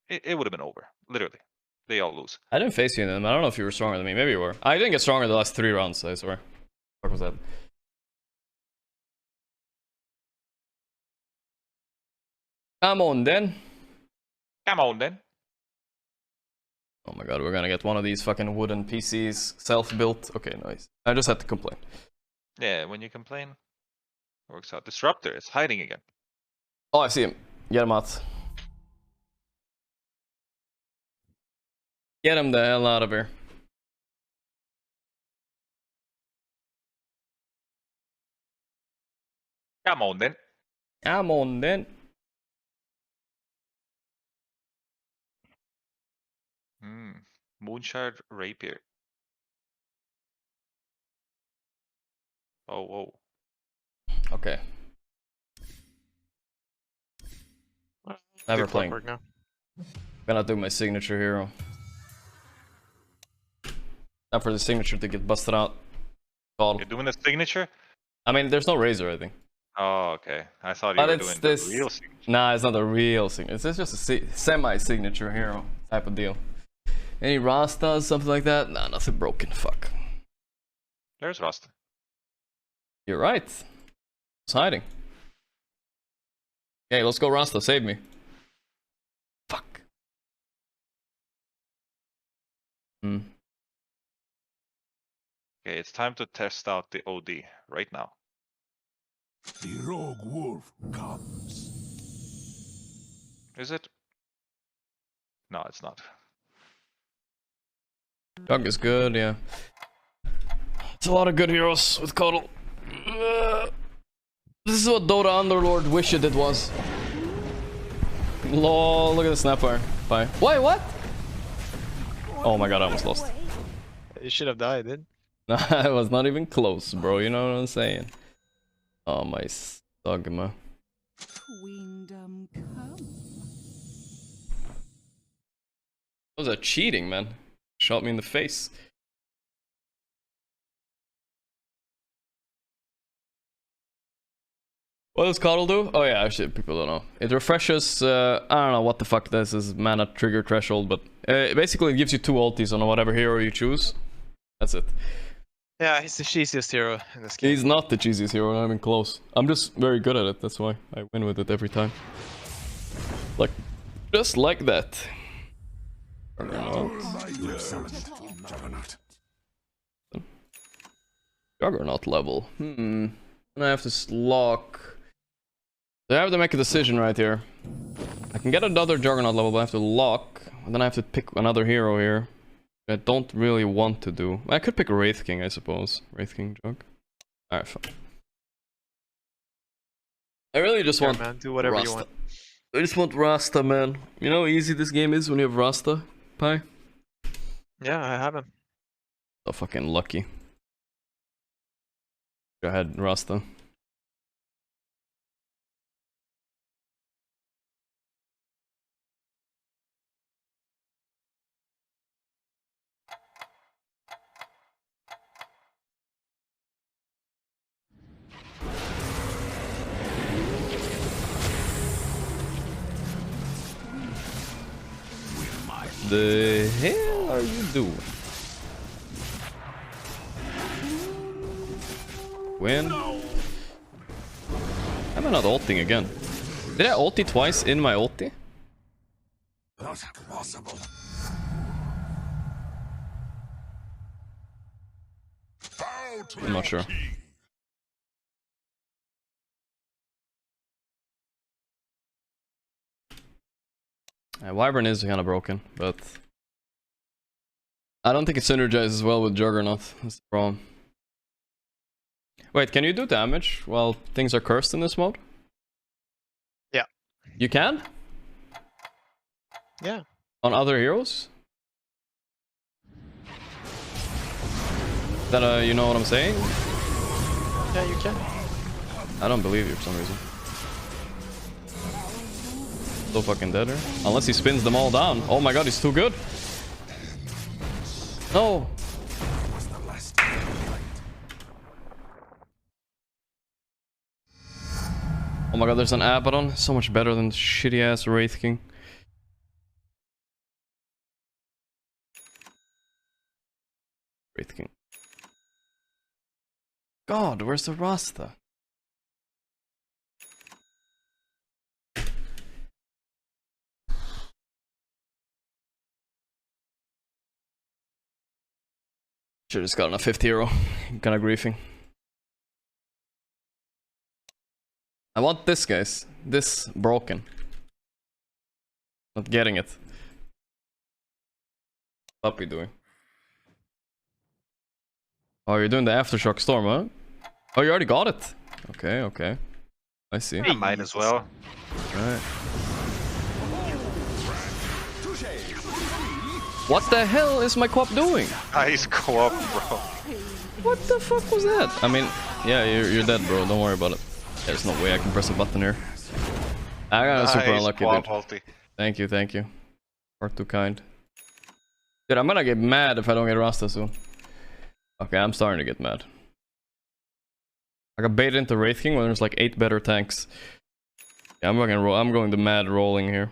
it would have been over. Literally, they all lose. I didn't face you in them. I don't know if you were stronger than me. Maybe you were. I didn't get stronger the last 3 rounds, I swear. What was that? Come on, then. Come on, then. Oh my god, we're gonna get one of these fucking wooden PCs, self-built. Okay, nice. I just had to complain. Yeah, when you complain, it works out. Disruptor is hiding again. Oh, I see him. Get him out. Get him the hell out of here. Come on, then. Come on, then. Moonshard Rapier. Oh, whoa. Okay. Never playing. Now. Gonna do my signature hero. Time for the signature to get busted out. You're doing the signature? I mean, there's no razor, I think. Oh, okay. I thought you were doing the real signature. Nah, it's not a real signature. It's just a semi-signature hero type of deal. Any Rastas, something like that? Nah, nothing broken. Fuck. There's Rasta. You're right. It's hiding. Okay, let's go Rasta. Save me. Fuck. Okay, it's time to test out the OD right now. The rogue wolf comes. Is it? No, it's not. Dog is good, yeah. It's a lot of good heroes with KOTL. This is what Dota Underlord wished it was. Lol, look at the snapfire. Bye. Wait, what? Oh my god, I almost lost. You should have died, dude. I was not even close, bro. You know what I'm saying? Oh my Dogma. Queendom come. Those are cheating, man. Shot me in the face. What does KOTL do? Oh yeah, actually, people don't know. It refreshes, I don't know what the fuck this is, mana trigger threshold, but basically it gives you 2 ultis on whatever hero you choose. That's it. Yeah, he's the cheesiest hero in this game. He's not the cheesiest hero, not even close. I'm just very good at it, that's why I win with it every time. Like, just like that. Juggernaut level. And I have to lock. So I have to make a decision right here. I can get another Juggernaut level, but I have to lock. And then I have to pick another hero here. I don't really want to do. I could pick Wraith King, I suppose. Wraith King Jug. Alright, fine. I really just want man, do whatever Rasta. you want. I just want Rasta, man. You know how easy this game is when you have Rasta, Pie? Yeah, I have him. So fucking lucky. Go ahead, Rasta. The hell are you doing? When? Am I not ulting again? Did I ulti twice in my ulti? Not possible. I'm not sure. Wyvern is kind of broken, but I don't think it synergizes well with Juggernaut. That's the problem. Wait, can you do damage while things are cursed in this mode? Yeah. You can? Yeah. On other heroes? That you know what I'm saying? Yeah, you can. I don't believe you for some reason. So fucking dead here. Unless he spins them all down. Oh my god, he's too good. No. Oh my god, there's an Abaddon. So much better than shitty ass Wraith King. Wraith King. God, where's the Rasta? Should've just gotten a 5th hero. I'm kinda griefing. I want this, guys. This broken. Not getting it. Puppey doing? Oh, you're doing the Aftershock Storm, huh? Oh, you already got it. Okay, okay. I see. I might as well. Alright. What the hell is my co-op doing? Nice co-op, bro. What the fuck was that? I mean, yeah, you're dead, bro. Don't worry about it. There's no way I can press a button here. I got super unlucky, dude. Ulti. Thank you, thank you. Far too kind. Dude, I'm gonna get mad if I don't get Rasta soon. Okay, I'm starting to get mad. I got baited into Wraith King when there's like 8 better tanks. Yeah, I'm going the mad rolling here.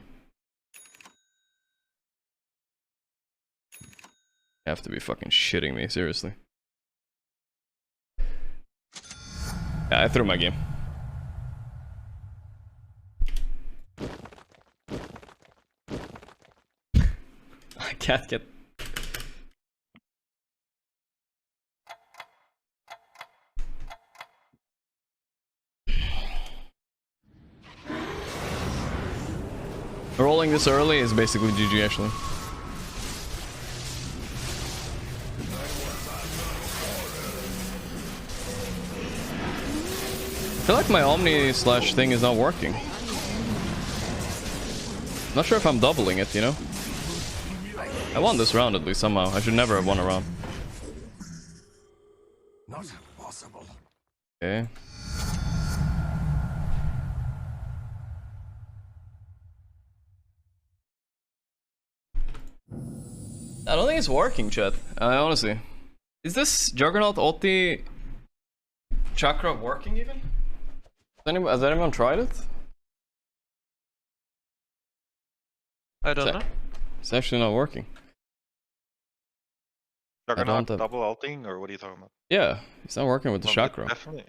You have to be fucking shitting me, seriously. Yeah, I threw my game. I can't get... Rolling this early is basically GG, actually. I feel like my Omni slash thing is not working. Not sure if I'm doubling it, you know? I won this round at least somehow. I should never have won a round. Not possible. Okay. I don't think it's working, chat. Honestly. Is this Juggernaut ulti chakra working even? Has anyone tried it? I don't know. It's actually not working. Juggernaut don't have- double ulting, or what are you talking about? Yeah, it's not working with the Well, chakra. Definitely,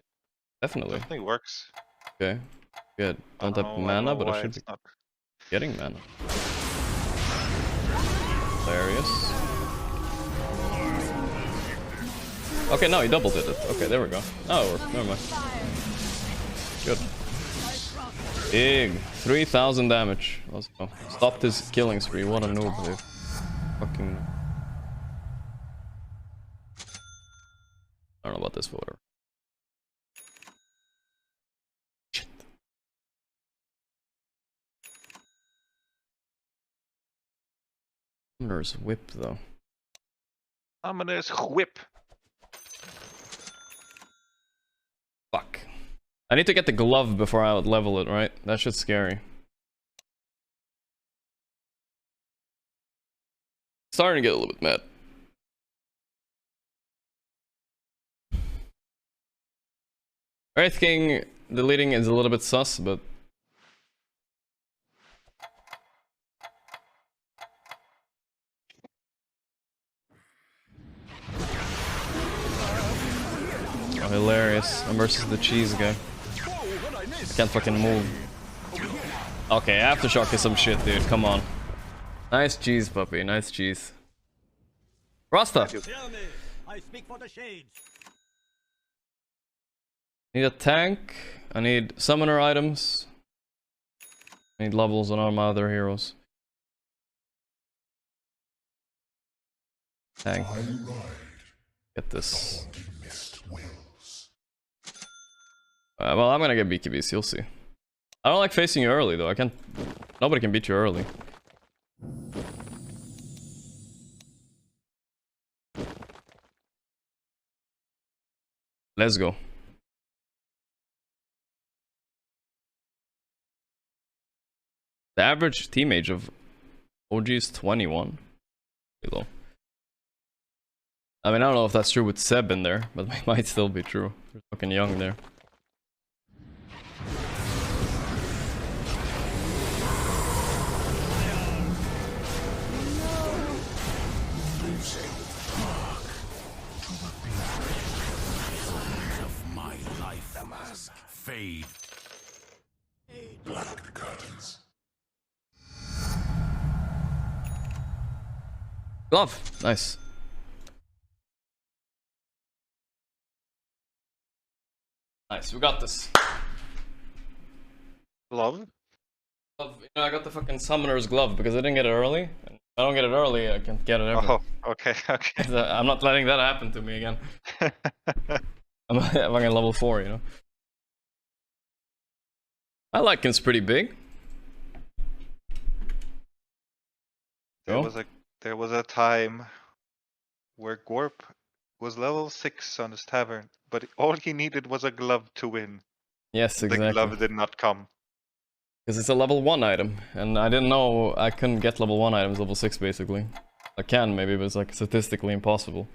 Definitely. definitely works. Okay. Good. Don't have I don't mana, know but I why should be it's not. getting mana. Hilarious. Okay, no, he double did it. Okay, there we go. Oh, it worked. Never mind. Good. Big. 3,000 damage. Let's go. Stopped his killing spree. What a noob, dude. Fucking... I don't know about this, but whatever. Shit. There's whip, though. Ominous whip. Fuck. I need to get the glove before I would level it, right? That shit's scary. Starting to get a little bit mad. Wraith King deleting is a little bit sus, but... Oh, hilarious. I'm versus the cheese guy. Can't fucking move. Okay, Aftershock is some shit, dude. Come on. Nice cheese, Puppey. Nice cheese. Rasta! Hear me. I speak for the shades. Need a tank. I need summoner items. I need levels on all my other heroes. Tank. Get this. Well, I'm gonna get BKBs, you'll see. I don't like facing you early though. I can't. Nobody can beat you early. Let's go. The average team age of OG is 21. Pretty low. I mean, I don't know if that's true with Seb in there, but it might still be true. They're fucking young there. shade. Black curtains. Glove. Nice. Nice, we got this. Glove? You know, I got the fucking summoner's glove because I didn't get it early. If I don't get it early, I can't get it ever. Oh, okay, okay. I'm not letting that happen to me again. I'm fucking level 4, you know. I like it's pretty big. There was a time where Gorp was level 6 on his tavern, but all he needed was a glove to win. Yes, exactly. The glove did not come. Because it's a level 1 item, and I didn't know I couldn't get level 1 items level 6 basically. I can maybe, but it's like statistically impossible.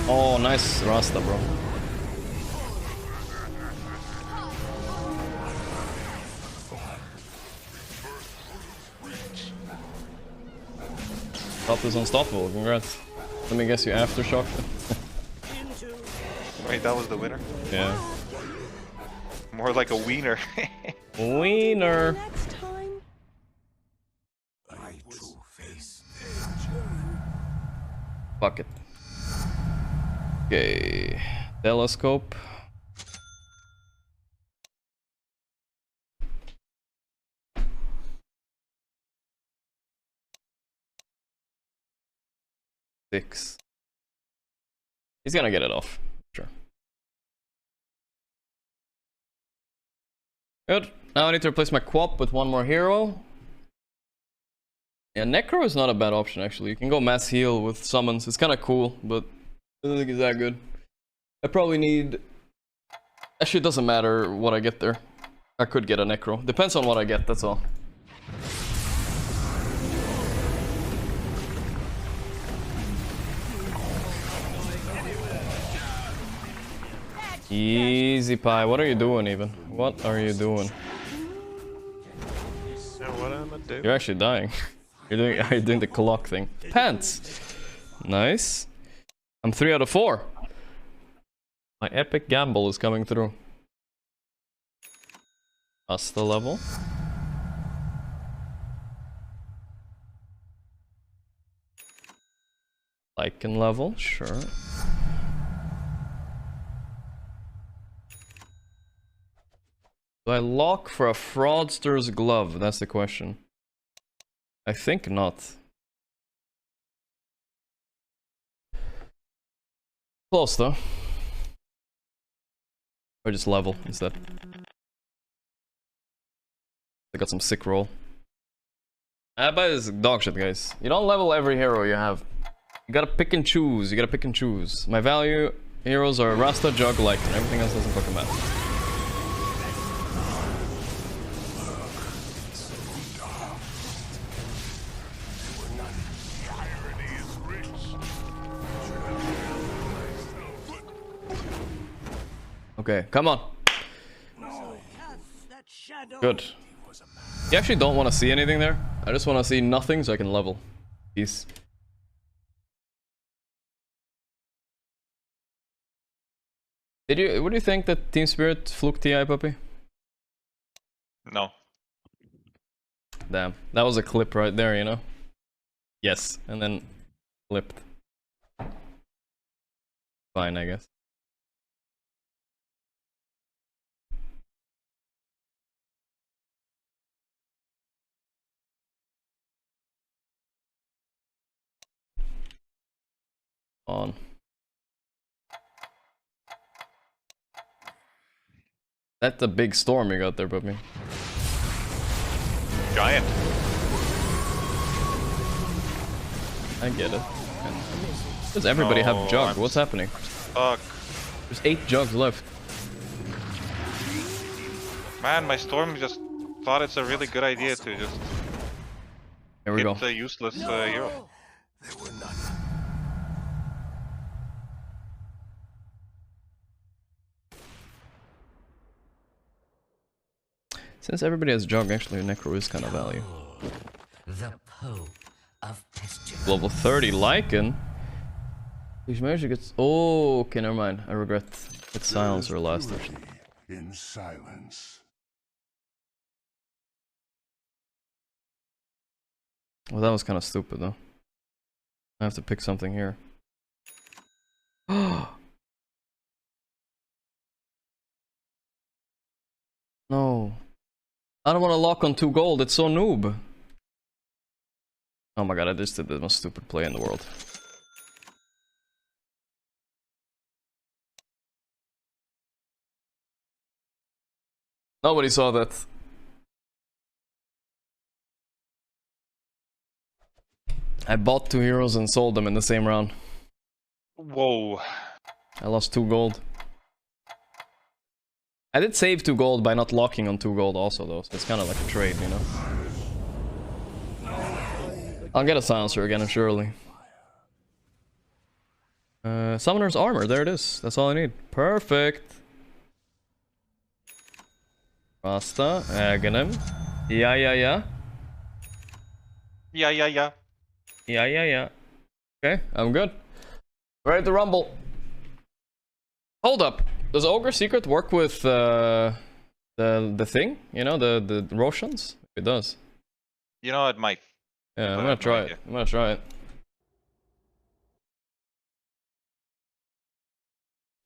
Oh, nice Rasta, bro. Top is unstoppable, congrats. Let me guess you aftershock. Wait, that was the winner? Yeah. More like a wiener. Wiener. Next time. My true face. Fuck it. Okay. Telescope. Six. He's gonna get it off. Sure. Good. Now I need to replace my Quap with one more hero. Yeah, Necro is not a bad option actually. You can go mass heal with summons. It's kind of cool, but I don't think it's that good. I probably need... Actually, it doesn't matter what I get there. I could get a Necro. Depends on what I get, that's all. Easy pie. What are you doing even? What are you doing? So what am I doing? You're actually dying. You're doing the clock thing. Pants. Nice. I'm 3 out of 4. My epic gamble is coming through. Asta level. Lycan level, sure. Do I lock for a fraudster's glove? That's the question. I think not. Close though. Or just level instead. I got some sick roll. But it's dog shit, guys. You don't level every hero you have. You gotta pick and choose. You gotta pick and choose. My value heroes are Rasta, Jug, Lycan, and everything else doesn't fucking matter. Okay, come on. Good. You actually don't want to see anything there. I just want to see nothing so I can level. Peace. What do you think that Team Spirit fluke TI, Puppey? No. Damn, that was a clip right there, you know? Yes, and then flipped. Fine, I guess. On. That's a big storm you got there, Puppey. Giant. I get it. Does everybody have jug? What's happening? Fuck. There's 8 jugs left. Man, my storm just thought it's a really good idea to just Here we go. hit the useless hero. There were none. Since everybody has jug, actually Necro is kind of value. The Pope of Pestilence. Level 30 Lycan. Which managed to get... Oh, okay, never mind. I regret. It's silencer last actually. In silence. Well, that was kind of stupid though. I have to pick something here. No. I don't want to lock on 2 gold, it's so noob. Oh my god, I just did the most stupid play in the world. Nobody saw that. I bought 2 heroes and sold them in the same round. Whoa. I lost 2 gold. I did save 2 gold by not locking on 2 gold also though, so it's kind of like a trade, you know? I'll get a silencer again, surely. Summoner's armor, there it is. That's all I need. Perfect. Rasta, Aghanim. Yeah. Yeah. Yeah. Okay, I'm good. Ready to rumble. Hold up. Does Ogre Secret work with the thing? You know, the Roshan's? It does. You know, it might. Yeah, I'm I gonna have no try it. idea. I'm gonna try it.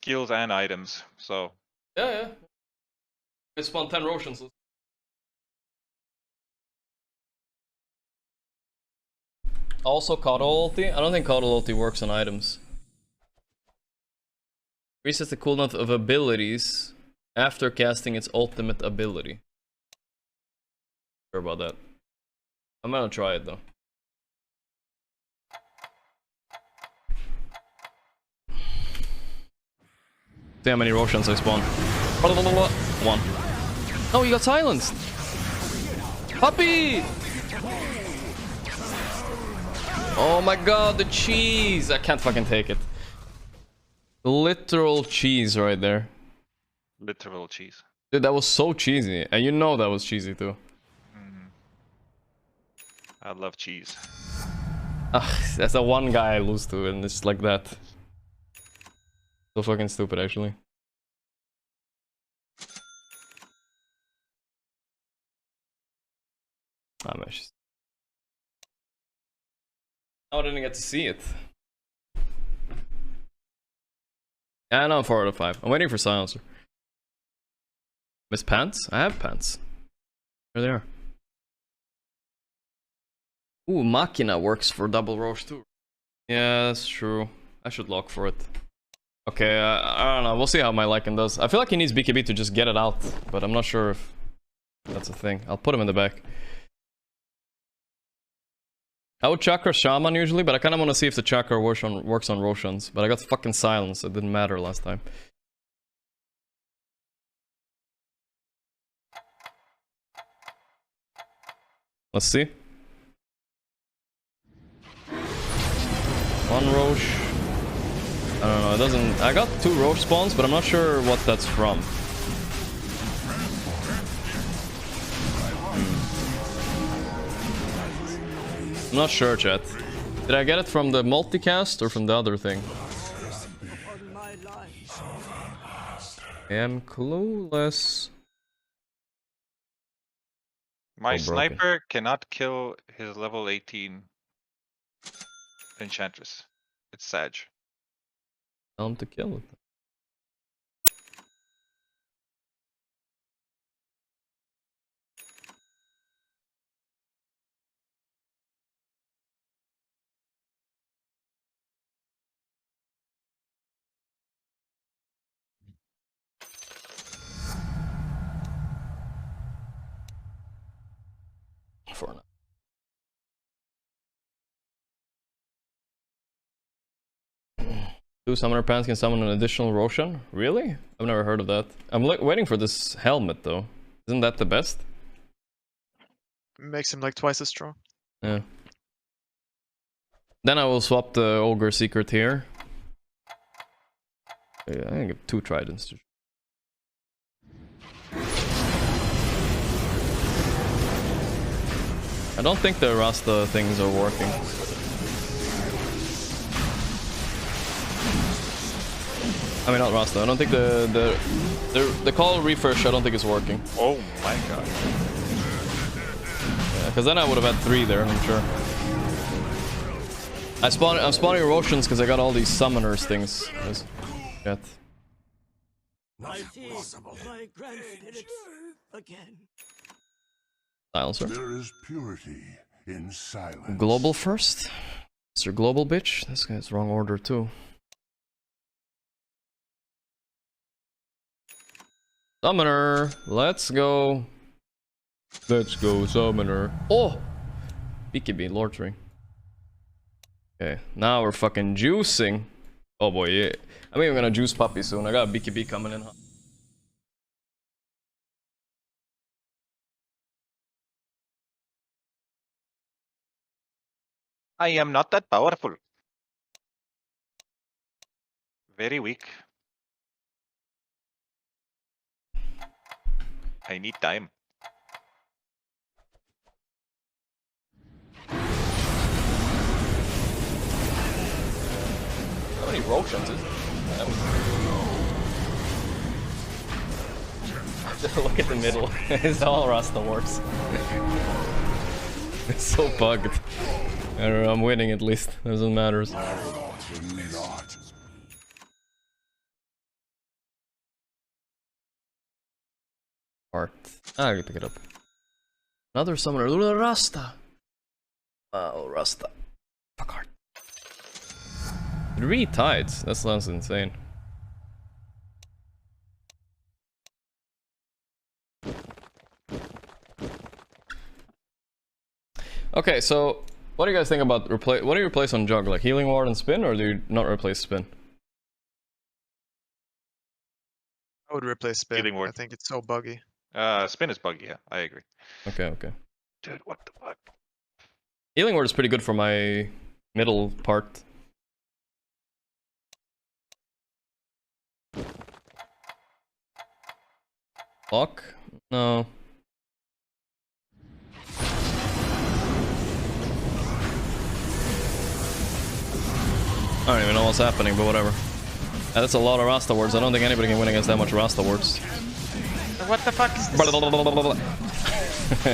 Skills and items, so. Yeah. I spawned 10 Roshans. Also, KOTL ulti. I don't think KOTL ulti works on items. Resets the cooldown of abilities after casting its ultimate ability. Sure about that. I'm gonna try it though. See how many Roshans I spawn. 1. Oh, you got silenced! Puppey! Oh my god, the cheese! I can't fucking take it. Literal cheese right there. Literal cheese. Dude, that was so cheesy. And you know that was cheesy too. I love cheese. Ugh, that's the one guy I lose to, and it's like that. So fucking stupid, actually. I'm just... I didn't get to see it. Yeah, I know I'm 4 out of 5. I'm waiting for silencer. Miss pants? I have pants. There they are. Ooh, Machina works for double Roche too. Yeah, that's true. I should lock for it. Okay, I don't know. We'll see how my Lycan does. I feel like he needs BKB to just get it out, but I'm not sure if that's a thing. I'll put him in the back. I would Chakra Shaman usually, but I kind of want to see if the Chakra works on Roshans. But I got fucking silence. It didn't matter last time. Let's see. 1 Roche. I don't know, it doesn't... I got 2 Roche spawns, but I'm not sure what that's from. I'm not sure, chat. Did I get it from the multicast or from the other thing? I am clueless. My broken. sniper cannot kill his level 18 Enchantress. It's Sag. Tell him to kill it. For now. Two summoner pants can summon an additional Roshan? Really? I've never heard of that. I'm waiting for this helmet though. Isn't that the best? Makes him like twice as strong. Yeah. Then I will swap the Ogre Secret here. Yeah, I can give 2 tridents. I don't think the Rasta things are working. I mean, not Rasta. I don't think the call refresh. I don't think is working. Oh my god. Yeah, because then I would have had 3 there. I'm sure. I'm spawning Roshians because I got all these summoners things. Shit. I see my grand spirits again. Silencer. There is purity in silence. Global first. Mr. Global bitch. This guy's wrong order too. Summoner. Let's go. Let's go, Summoner. Oh! BKB, Lord's Ring. Okay, now we're fucking juicing. Oh boy, yeah. I mean, I'm gonna juice Puppey soon. I got a BKB coming in. I am not that powerful. Very weak. I need time. How many Roshians is it? Look at the middle. It's all Rasta works. It's so bugged. I don't know, I'm winning at least. Doesn't matter. Heart. Ah, I can pick it up. Another summoner. Rasta. Oh, Rasta. Fuck heart. 3 tides. That sounds insane. Okay, so what do you guys think about what do you replace on jug? Like healing ward and spin, or do you not replace spin? I would replace spin. Healing ward. I think it's so buggy. Spin is buggy, yeah, I agree. Okay, okay. Dude, what the fuck? Healing ward is pretty good for my middle part. Lock? No. I don't even know what's happening, but whatever. That's a lot of Rasta words. I don't think anybody can win against that much Rasta words. What the fuck is this?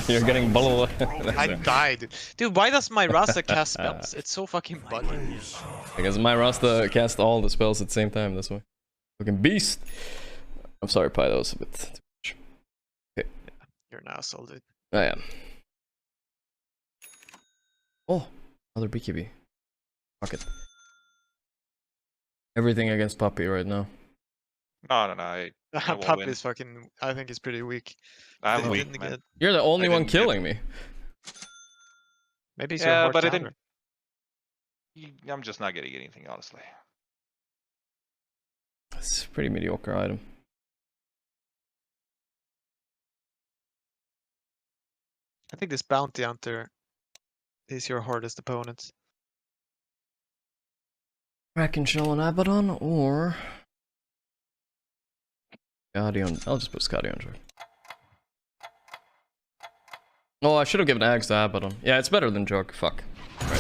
You're getting I died. Dude, why does my Rasta cast spells? It's so fucking buggy. Because my Rasta cast all the spells at the same time, this way. Fucking beast! I'm sorry, Pie, that was a bit too much. Okay. You're an asshole, dude. I am. Oh, another BKB. Fuck it. Everything against Puppey right now. No, I won't Puppey win. is fucking. I think he's pretty weak. I'm Didn't weak, man. get- You're the only I one didn't get- killing me. Maybe he's Yeah, your hard but I counter. didn't. I'm just not getting anything, honestly. It's a pretty mediocre item. I think this bounty hunter is your hardest opponent. Kraken Shell and Abaddon, or Guardian. I'll just put Scotty on track. Oh, I should have given Ags to Abaddon. Yeah, it's better than Jug. Fuck. Right.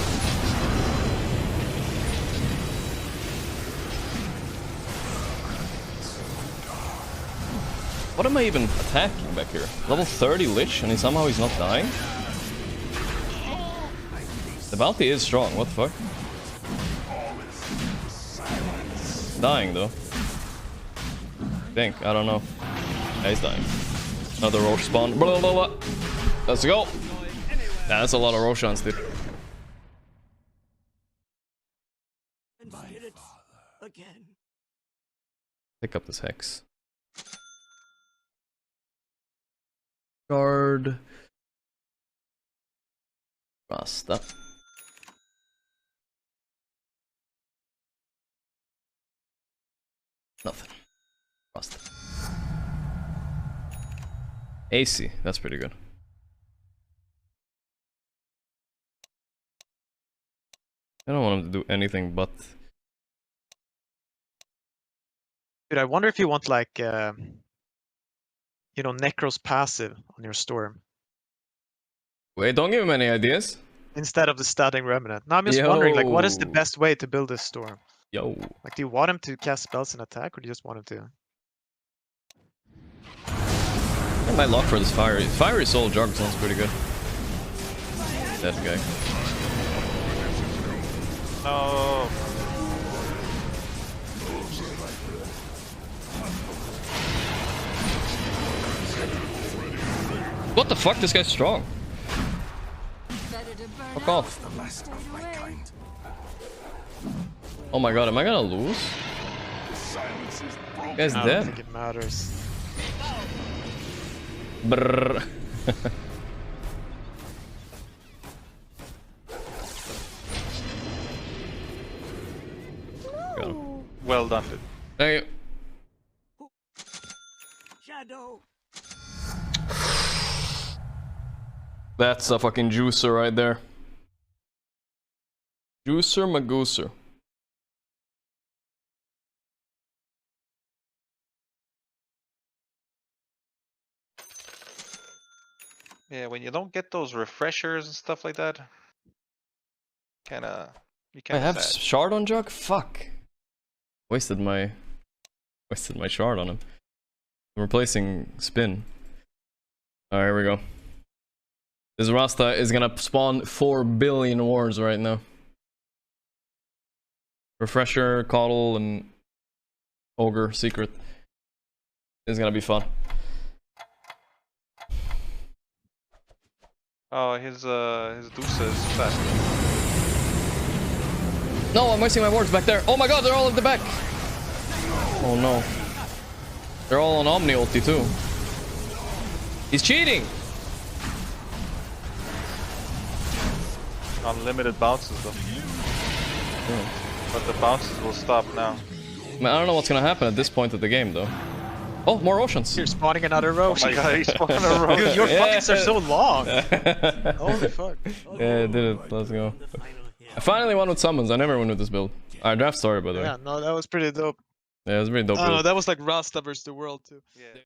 What am I even attacking back here? Level 30 Lich, and somehow he's not dying? The bounty is strong, what the fuck? Dying though. Think, I don't know. Yeah, he's dying. Another Roche spawn. Blah, blah, blah. Let's go. Yeah, that's a lot of Roshans, dude. Again. Pick up this Hex. Guard. Rasta. Nothing. Rasta. AC, that's pretty good. I don't want him to do anything but... Dude, I wonder if you want like, you know, Necro's passive on your Storm Wait, don't give him any ideas. instead of the Stabbing Remnant. Now I'm just wondering, like, what is the Yo. best way to build this Storm? Yo. Like, do you want him to cast spells and attack, or do you just want him to? I might lock for this Fiery. Fiery Soul Gorgc sounds pretty good. That guy. No. What the fuck? This guy's strong. Fuck off. The last of my kind. Oh my god, am I gonna lose? Silence is broken. Guy's I don't dead. think it matters. Brrr. Got him. Well done, dude. Thank you. Shadow. That's a fucking juicer right there. Juicer magooser. Yeah, when you don't get those refreshers and stuff like that, you I kinda have sad. shard on Jug? Fuck. Wasted my shard on him. I'm replacing spin. Alright, here we go. This Rasta is gonna spawn 4 billion wards right now. Refresher, KOTL, and Ogre secret. It's gonna be fun. Oh, his Dusa is fast. No, I'm wasting my wards back there. Oh my god, they're all at the back. Oh no. They're all on Omni ulti too. He's cheating. Unlimited bounces though. But the bounces will stop now. Man, I don't know what's gonna happen at this point of the game though. Oh, more oceans. You're spawning another row. Oh my god, he's spawning a row. Dude, your Yeah. buckets are so long. Holy fuck. Yeah, I did it. Let's go. The final hit. I finally won with summons. I never won with this build. Alright, draft story by the way. Yeah, no, that was pretty dope. Yeah, it was pretty dope I don't know, build. that was like Rasta versus the world too. Yeah.